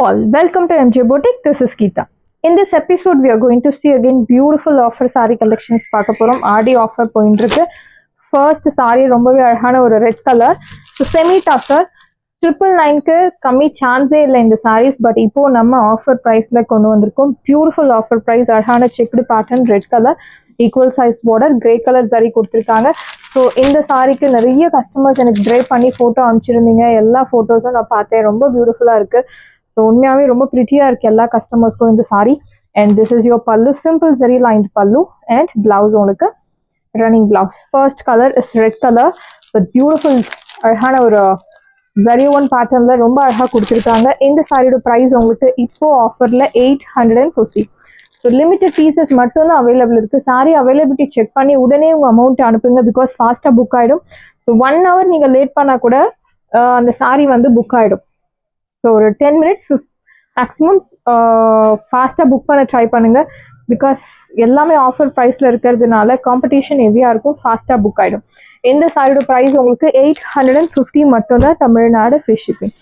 all, welcome to MJ Boutique. This is Geeta. In this episode, we are going to see again beautiful offer saree collections. பார்க்க போறோம். RD offer போயிட்டு இருக்கு. First saree ரொம்பவே அழகான ஒரு red colour. So semi tussar 999க்கு கம்மி சான்ஸே இல்லை இந்த sarees, பட் இப்போ நம்ம ஆஃபர் பிரைஸ்ல கொண்டு வந்திருக்கோம். பியூட்டிஃபுல் ஆஃபர் பிரைஸ், அழகான checked pattern, red colour, equal size border, grey colour சரி கொடுத்துருக்காங்க. ஸோ இந்த சாரிக்கு நிறைய கஸ்டமர்ஸ் எனக்கு ட்ரை பண்ணி ஃபோட்டோ அனுப்பிச்சிருந்தீங்க. எல்லா ஃபோட்டோஸும் நான் பார்த்தேன், ரொம்ப பியூட்டிஃபுல்லாக இருக்குது. ஸோ உண்மையாகவே ரொம்ப ப்ரிட்டியாக இருக்குது எல்லா கஸ்டமர்ஸ்க்கும் இந்த sorry. And this is your pallu, simple சரி லைன்ட் பல்லு அண்ட் பிளவுஸ் உங்களுக்கு running blouse. First colour is red colour with beautiful அழகான ஒரு ஜரி ஒன் பேட்டர்னில் ரொம்ப அழகாக கொடுத்துருக்காங்க. இந்த சாரியோட ப்ரைஸ் உங்களுக்கு இப்போ ஆஃபரில் 850. ஸோ லிமிட்டட் பீசஸ் மட்டும்தான் அவைலபிள் இருக்குது. சாரி அவைலபிலிட்டி செக் பண்ணி உடனே உங்கள் அமௌண்ட் அனுப்புங்க, பிகாஸ் ஃபாஸ்ட்டாக புக் ஆகிடும். ஸோ 1 hour நீங்கள் லேட் பண்ணால் கூட அந்த சாரி வந்து புக் ஆகிடும். ஸோ ஒரு 10 minutes மேக்ஸிமம் ஃபாஸ்ட்டாக புக் பண்ண ட்ரை பண்ணுங்கள், பிகாஸ் எல்லாமே ஆஃபர் ப்ரைஸில் இருக்கிறதுனால காம்படிஷன் ஹெவியாக இருக்கும், ஃபாஸ்ட்டாக புக் ஆகிடும். இந்த சாரியோட ப்ரைஸ் உங்களுக்கு 850 மட்டும்தான், Tamil Nadu free shipping.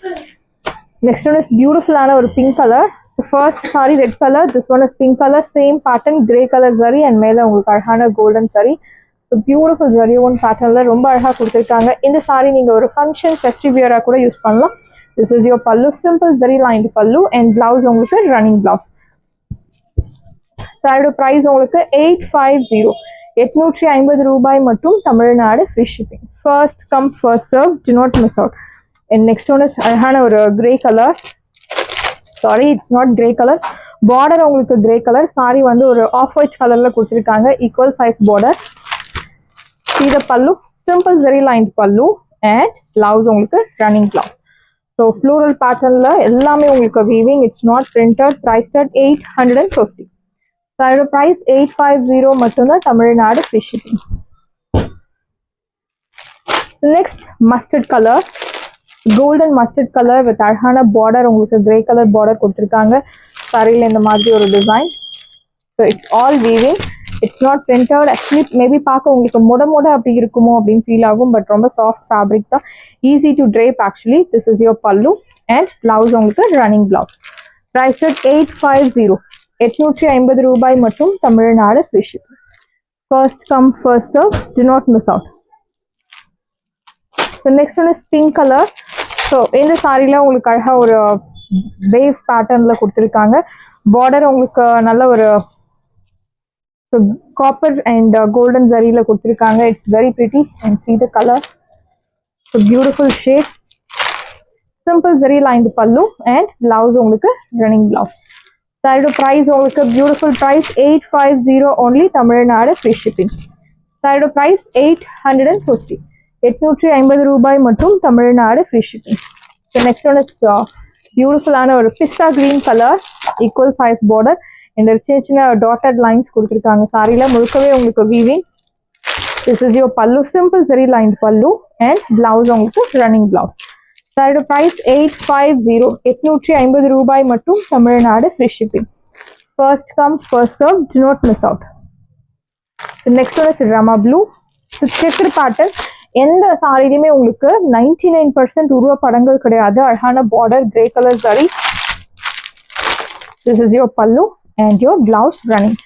Next one is பியூட்டிஃபுல்லான ஒரு pink colour. So first saree red color, this one is pink color, same pattern, grey color zari and மேல உங்களுக்கு அழகான golden saree. So beautiful zari one patternல ரொம்ப அழகா கொடுத்திருக்காங்க. இந்த saree நீங்க ஒரு function festive wear கூட யூஸ் பண்ணலாம். This is your pallu, simple zari lined pallu and blouse உங்களுக்கு running blouse. சாரியோட பிரைஸ் உங்களுக்கு 850, 850 ரூபாய் மட்டும், Tamil Nadu free shipping. First come first serve, do not miss out. And next one is அழகான ஒரு grey color. Sorry, it's not grey colour. Border உங்களுக்கு grey colour, sorry வந்து ஒரு ஆஃப் ஒயிட் கலர்ல கொடுத்துருக்காங்க, ஈக்குவல் சைஸ் பார்டர். சீத pallu, simple very line pallu and blouse உங்களுக்கு running blouse. So floral பேட்டர்ன்ல எல்லாமே உங்களுக்கு weaving, it's not printed. Price at 850. சாரியோட பிரைஸ் 850 மட்டும்தான், Tamil Nadu free shipping. Next mustard colour, golden mustard colour with அழகான பார்டர், உங்களுக்கு கிரே கலர் பார்டர் கொடுத்துருக்காங்க. சாரியில் இந்த மாதிரி ஒரு design. So it's all weaving, it's not printed. Actually maybe பார்க்க உங்களுக்கு மொட அப்படி இருக்குமோ அப்படின்னு ஃபீல் ஆகும், பட் ரொம்ப சாஃப்ட் ஃபேப்ரிக் தான், easy to drape actually. This is your pallu and blouse உங்களுக்கு ரன்னிங் பிளவுஸ். ப்ரைஸ் அட் 850, 850 ரூபாய் மட்டும், Tamil Nadu free shipping. First come first serve, do not miss out. So next one is pink colour. So இந்த சாரியில் உங்களுக்கு அழகாக ஒரு waves பேட்டர்னில் கொடுத்துருக்காங்க. பார்டர் உங்களுக்கு நல்ல ஒரு காப்பர் அண்ட் கோல்டன் ஜரியில் கொடுத்துருக்காங்க. It's very pretty and see the color. So beautiful shade, simple zari lined pallu and blouse உங்களுக்கு ரன்னிங் பிளவுஸ். சாரியோட ப்ரைஸ் உங்களுக்கு beautiful price 850 only, Tamil Nadu free shipping. சாரியோட ப்ரைஸ் 850, 850 ரூபாய் மட்டும், Tamil Nadu free shipping. So next one is பியூட்டிஃபுல்லான ஒரு pista green colour, equal size border, இந்த சின்ன சின்ன டாட்டட் லைன்ஸ் கொடுத்துருக்காங்க. சாரியில் முழுக்கவே உங்களுக்கு weaving. This is your pallu, simple சரி லைன் பல்லு அண்ட் பிளவுஸ் உங்களுக்கு ரன்னிங் பிளவுஸ். சாரியோட ப்ரைஸ் 850, 850 ரூபாய் மட்டும், Tamil Nadu free shipping. First come first serve, do not miss out. So next one is Rama blue. So checked pattern, எந்த சாரிலையுமே உங்களுக்கு 99% உருவ படங்கள் கிடையாது. அழகான border, grey colour sari. This is your pallu and your blouse running.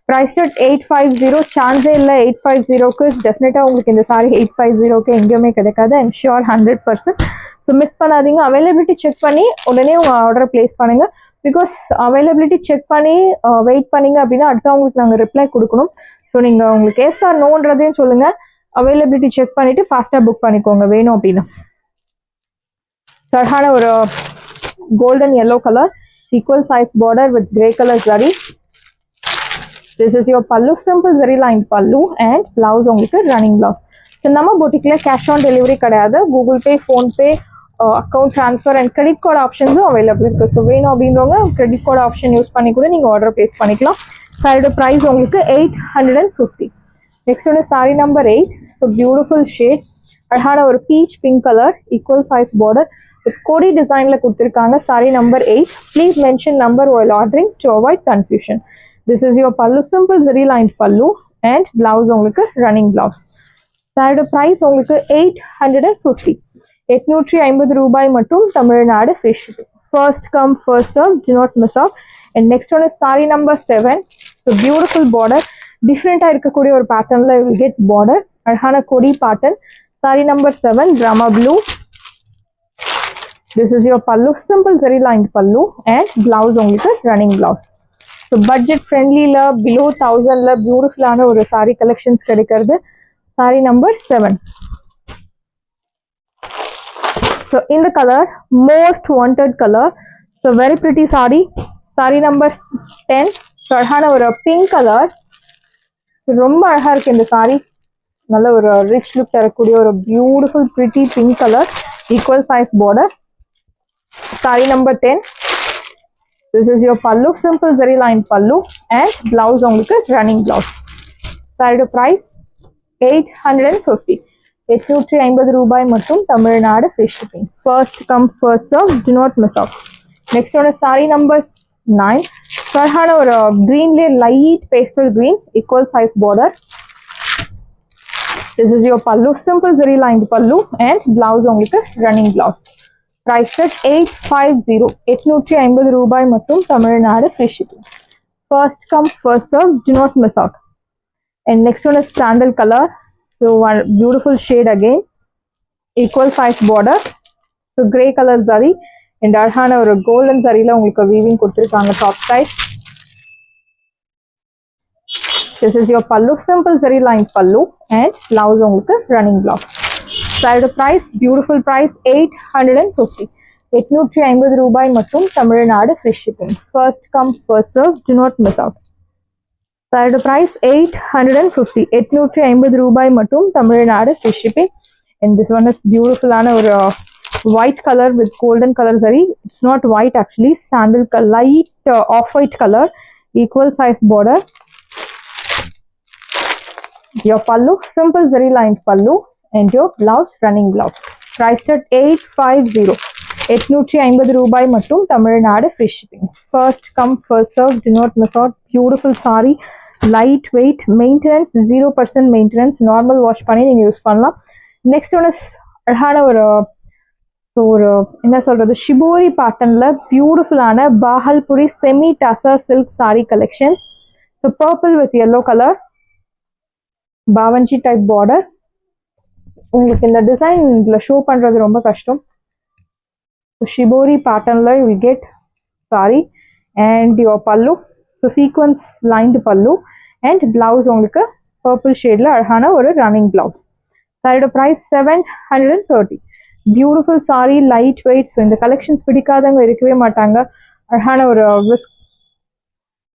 Price at 850, சான்ஸே இல்லை 850க்கு. டெஃபினட்டா உங்களுக்கு இந்த சாரி 850க்கு எங்கேயுமே கிடைக்காது, ஐம் ஷியோர் 100%. ஸோ மிஸ் பண்ணாதீங்க. அவைலபிலிட்டி செக் பண்ணி உடனே உங்கள் ஆர்டரை பிளேஸ் பண்ணுங்க, பிகாஸ் அவைலபிலிட்டி செக் பண்ணி வெயிட் பண்ணீங்க அப்படின்னா அடுத்தவங்களுக்கு நாங்கள் ரிப்ளை கொடுக்கணும். ஸோ நீங்கள் உங்களுக்கு எஸ் ஆர் நோன்றதையும் சொல்லுங்கள். அவைலபிலிட்டி செக் பண்ணிட்டு ஃபாஸ்ட்டாக புக் பண்ணிக்கோங்க வேணும் அப்படின்னா. அழகான ஒரு golden yellow colour, equal size border with grey colour zari. This is your pallu, simple zari line pallu and blouse உங்களுக்கு ரன்னிங் பிளவுஸ். ஸோ நம்ம பொட்டிக்கில் கேஷ் ஆன் டெலிவரி கிடையாது, Google Pay, PhonePe, account transfer and credit card ஆப்ஷன்ஸும் அவைலபிள் இருக்குது. So வேணும் அப்படின்றவங்க credit card option use பண்ணி கூட நீங்கள் ஆர்டர் பிளேஸ் பண்ணிக்கலாம். சாரியோட ப்ரைஸ் உங்களுக்கு 850. நெக்ஸ்ட் ஒன்று sorry number 8. So beautiful shade, அழகான ஒரு beach pink colour, equal size border with கோடி டிசைனில் கொடுத்துருக்காங்க. Sorry number 8. Please mention number while ordering to avoid confusion. This is your pallu, simple zari lined pallu and blouse உங்களுக்கு running blouse. சாரியோட price உங்களுக்கு 850, 850 ரூபாய் மட்டும், Tamil Nadu free shipping. First come, first serve. Do not miss out. And next one is saree number 7. So beautiful border. Different இருக்கக்கூடிய ஒரு patternல you will get border. அழகான கொடி pattern. Saree number 7, drama blue. This is your pallu. Simple zari lined pallu and blouse உங்களுக்கு running blouse. So budget friendly la below 1000 la beautiful ஆன ஒரு saree collections கிடைக்கிறது. Saree number 7. So in the color, most wanted color. So very pretty saree. Saree number 10. So அழகான ஒரு pink color. ரொம்ப அழகா இருக்கு இந்த saree. நல்ல ஒரு rich look தரக்கூடிய ஒரு beautiful pretty pink color. Equal size border. Saree number 10. This is your pallu. Simple zari lined pallu and blouse உங்களுக்கு running blouse. Saree price 850. 850 ரூபாய் மற்றும் Tamil Nadu free shipping. First come first serve. Do not miss out. Next one is saree number 9. அழகான ஒரு greenல light pastel green equal size border. This is your pallu. Simple zari lined pallu and blouse உங்களுக்கு running blouse. Price at 850. 850 ரூபாய் மற்றும் Tamil Nadu free shipping. First come first serve. Do not miss out. And next one is sandal color. So one beautiful shade again, equal size border. So grey color zari and அழகான ஒரு golden zariல உங்களுக்கு weaving கொடுத்திருக்காங்க top side. This is your pallu. Simple zari lined pallu and blouse உங்களுக்கு running blouse. Side price, beautiful price 850. 850 ரூபாய் மற்றும் Tamil Nadu free shipping. First come first serve. Do not miss out. Side price 850. 850 ரூபாய் மற்றும் Tamil Nadu free shipping. And this one is beautiful ஆன ஒரு white color with golden color zari. It's not white actually, sandal color, light off-white color, equal size border. Your pallu, simple zari lined pallu and your blouse running blouse. Priced at 850. 850 ரூபாய் மற்றும் Tamil Nadu free shipping. First come first serve. Do not miss out. Beautiful saree, light weight, maintenance 0% maintenance, normal wash பண்ணி நீங்க use பண்ணலாம். Next one is அழகான ஒரு என்ன சொல்றது shibori patternல beautiful ஆன Bhagalpuri semi tassa silk saree collections. So purple with yellow color, பாவஞ்சி type border. உங்களுக்கு இந்த டிசைன் இதுல ஷோ பண்றது ரொம்ப கஷ்டம். So shibori patternல you will get saree and your pallu. So sequence lined pallu and blouse உங்களுக்கு purple shadeல அழகான ஒரு running blouse. Side price 730. Beautiful saree, light weight. So இந்த collections பிடிக்காதவங்க இருக்கவே மாட்டாங்க. அழகான ஒரு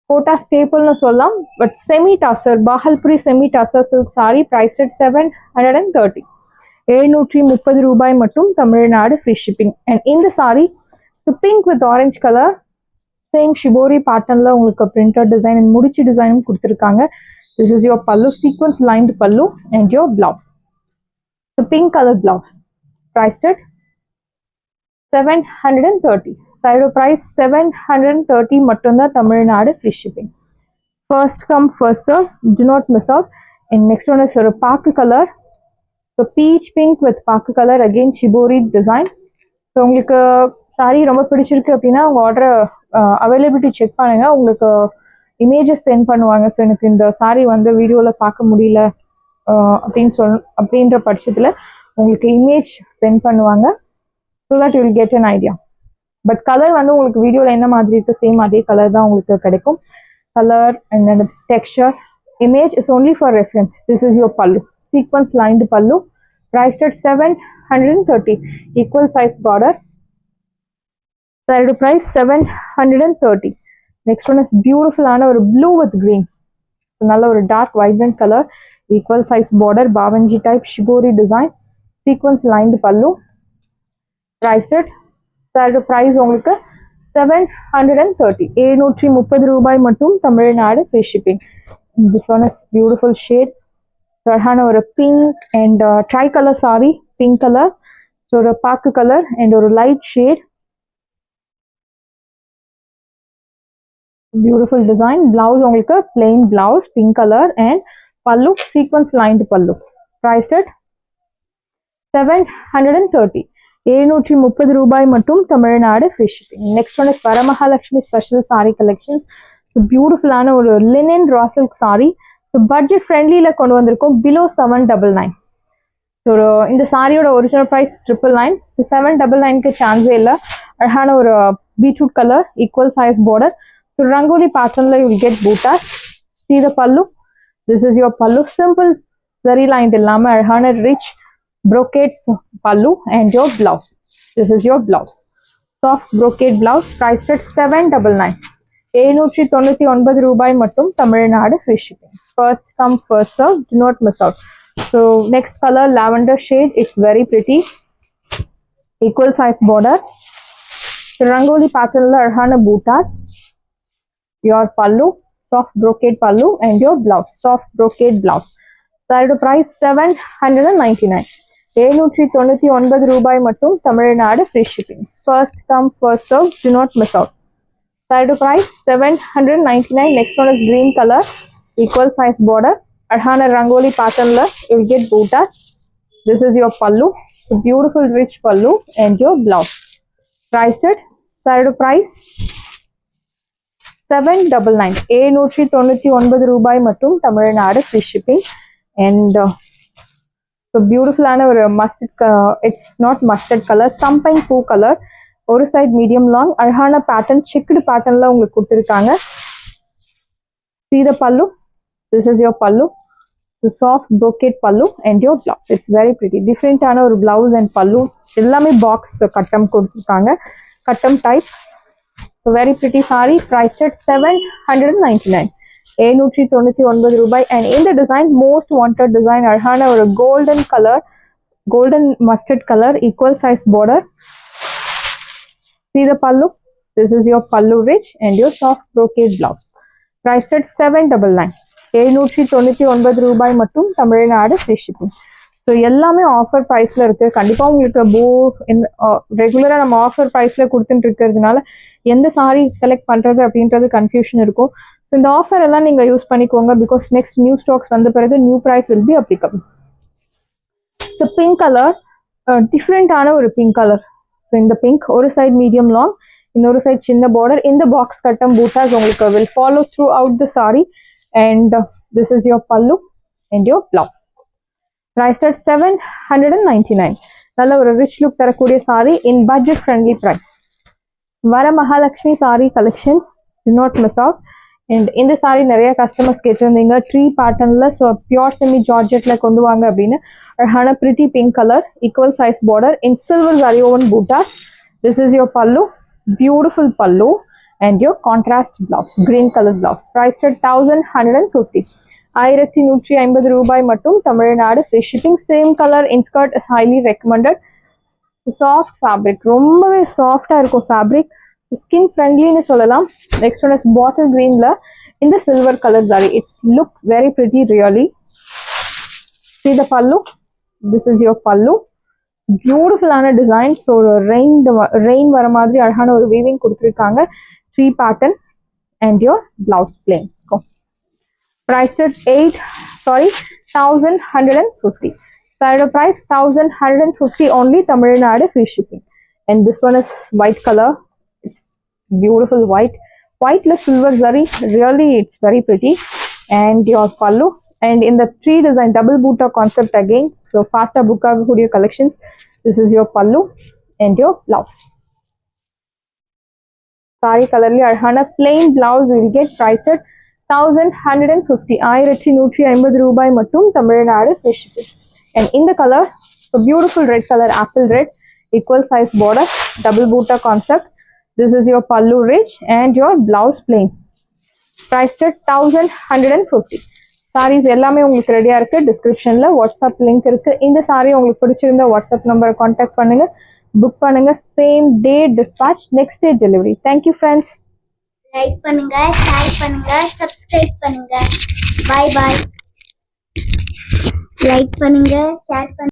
கோட்டா ஸ்டேபிள்னு சொல்லலாம். But semi tussar Bhagalpuri semi tussar silk saree priced at 730. 730 ரூபாய் மற்றும் Tamil Nadu free shipping. And in the saree, so pink with orange color, same shibori patternல உங்களுக்கு printed design and முடிச்சு டிசைனும் கொடுத்திருக்காங்க. This is your pallu, sequence lined pallu and your blouse. The pink color blouse priced at 730. Side price 730 மட்டும் தான் Tamil Nadu free shipping. First come first serve. Do not miss out. And next one is ஒரு பாக்கு color. So peach pink with பாக்கு color, again shibori design. So உங்களுக்கு saree ரொம்ப பிடிச்சிருக்கு அப்படின்னா உங்க ஆர்டர் அவைலபிலிட்டி செக் பண்ணுங்க. உங்களுக்கு இமேஜஸ் சென்ட் பண்ணுவாங்க. ஸோ எனக்கு இந்த saree வந்து வீடியோவில் பார்க்க முடியல அப்படின்ற பட்சத்தில் உங்களுக்கு இமேஜ் சென்ட் பண்ணுவாங்க. So that you will get an idea. But colour வந்து உங்களுக்கு வீடியோவில் என்ன மாதிரி இருக்கு சேம் அதே கலர் தான் உங்களுக்கு கிடைக்கும். Colour and texture image is only for reference. This is your pallu, sequence lined pallu, priced at 730. Equal size border. Side price 730. Next one is beautiful ஆன ஒரு blue with green. நல்ல ஒரு dark vibrant color, equal size border, bavanji type shibori design, sequence lined pallu, priced at side price உங்களுக்கு 730. 730 ரூபாய் மட்டும் Tamil Nadu free shipping. This one is beautiful shade. So அழகான ஒரு pink and tricolor saree, pink color. So ஒரு பாக்கு color and ஒரு light shade. Beautiful design. Blouse உங்களுக்கு plain blouse, pink color and pallu, sequence lined pallu. Priced at 730. 730 ரூபாய் மட்டும் Tamil Nadu free shipping. Next one is Varamahalakshmi special sari collection. So பியூட்டிஃபுல்லான ஒரு linen raw silk sari. So budget ஃப்ரெண்ட்லியில் கொண்டு வந்திருக்கோம். Below 799. So இந்த சாரியோட ஒரிஜினல் ப்ரைஸ் 999. ஸோ 799க்கு சான்ஸே இல்லை. அழகான ஒரு beetroot colour, equal size border. So rangoli பேட்டர்னில் you will get buttas. See the pallu. This is your pallu. Simple zari line இல்லாம அழகான rich brocade pallu and your blouse. This is your blouse. Soft brocade blouse priced at 799. 799 ரூபாய் மட்டும் Tamil Nadu free shipping. First come first serve. Do not miss out. So next color lavender shade. It's very pretty. Equal size border. Rangoli pattern la அழகான bootas. Your pallu. Soft brocade pallu and your blouse. Soft brocade blouse. Side price 799. 799 ரூபாய் மட்டும் Tamil Nadu free shipping. First come first serve. Do not miss out. Side price 799. Next one is green color. Equal size border. Adhana rangoli pattern la you will get bootas. This is your pallu. So beautiful rich pallu and your blouse. Priced at side price 799. 799 ரூபாய் மட்டும் Tamil Nadu free shipping. And so beautiful ஆன ஒரு mustard, it's not mustard color, champagne poo color. ஒரு side medium long, அழகான pattern, checked patternல உங்களுக்கு கொடுத்திருக்காங்க. See the pallu. This is your pallu. So soft brocade pallu and your blouse. It's very pretty. Different ஆன ஒரு blouse and pallu. எல்லாமே box கட்டம் கொடுத்திருக்காங்க. கட்டம் type. So very pretty saree priced at 799. 799 ரூபாய். And in the design, most wanted design, அழகான ஒரு golden color, golden mustard color, equal size border. See the pallu. This is your pallu rich and your soft brocade blouse. Priced at 799. 799 ரூபாய் மட்டும் Tamil Nadu free shipping. So எல்லாமே offer ப்ரைஸில் இருக்குது. கண்டிப்பாக உங்களுக்கு ரெகுலராக நம்ம ஆஃபர் ப்ரைஸில் கொடுத்துட்டு இருக்கிறதுனால எந்த சாரி செலக்ட் பண்ணுறது அப்படின்றது கன்ஃபியூஷன் இருக்கும். ஸோ இந்த ஆஃபர் எல்லாம் நீங்கள் யூஸ் பண்ணிக்கோங்க. பிகாஸ் நெக்ஸ்ட் நியூ ஸ்டாக்ஸ் வந்த பிறகு new price will be applicable. So pink colour, டிஃப்ரெண்ட்டான ஒரு பிங்க் கலர். ஸோ இந்த பிங்க் ஒரு சைட் மீடியம் லாங், இன்னொரு சைட் சின்ன பார்டர். இந்த பாக்ஸ் கட்டம் பூட்டாஸ் உங்களுக்கு will follow throughout the sari. And this is your pallu and your blouse. Priced at 799. நல்ல ஒரு ரிச் லுக் தரக்கூடிய sari in budget friendly price. Varamahalakshmi sari collections. Do not miss out. And இந்த சாரி நிறைய கஸ்டமர்ஸ் கேட்டிருந்தீங்க ட்ரீ பேட்டர்னில். ஸோ பியோர் செமி ஜார்ஜெட்டில் கொண்டு வாங்க அப்படின்னு. அழகான pretty pink colour, equal size border in silver zari woven bootas. This is your pallu. Beautiful pallu and your contrast blouse, green colour blouse. Price at 1150. 1150 ரூபாய் மட்டும் Tamil Nadu free shipping. Same colour inskirt is highly recommended. Soft fabric, ரொம்பவே சாஃப்டாக இருக்கும் fabric. Skin ஃப்ரெண்ட்லின்னு சொல்லலாம். Next one is bottle கிரீன்ல இந்த silver colour sari. It's look very pretty really. See the pallu. This is your pallu. பியூட்டிஃபுல்லான டிசைன். ஸோ ரெயின் வர மாதிரி அழகான ஒரு வீவிங் கொடுத்துருக்காங்க. Tree pattern and your blouse plane. Priced at 1150. Side price 1150 only, Tamil Nadu free shipping. And this one is white color. It's beautiful white. Whiteless silver zari. Really, it's very pretty. And your pallu. And in the tree design, double boota concept again. So faster buka hoodie collections. This is your pallu and your blouse. Sari color li arhana plain blouse will get priced at 1150. 1150 ரூபாய் மட்டும் Tamil Nadu free shipping. And in the color, a beautiful red color, apple red, equal size border, double boota concept. This is your pallu rich and your blouse plain. Priced at 1150. Sarees எல்லாமே உங்களுக்கு ரெடியா இருக்கு. டிஸ்கிரிப்ஷன்ல WhatsApp link இருக்கு. இந்த sorry உங்களுக்கு பிடிச்சிருந்தா WhatsApp நம்பரை கான்டாக்ட் பண்ணுங்க, புக் பண்ணுங்க. Same day dispatch, next day delivery. Thank you friends. Like பண்ணுங்க, ஷேர் பண்ணுங்க, சப்ஸ்கிரைப் பண்ணுங்க. Bye bye. லைக் பண்ணுங்க, ஷேர் பண்ணுங்க.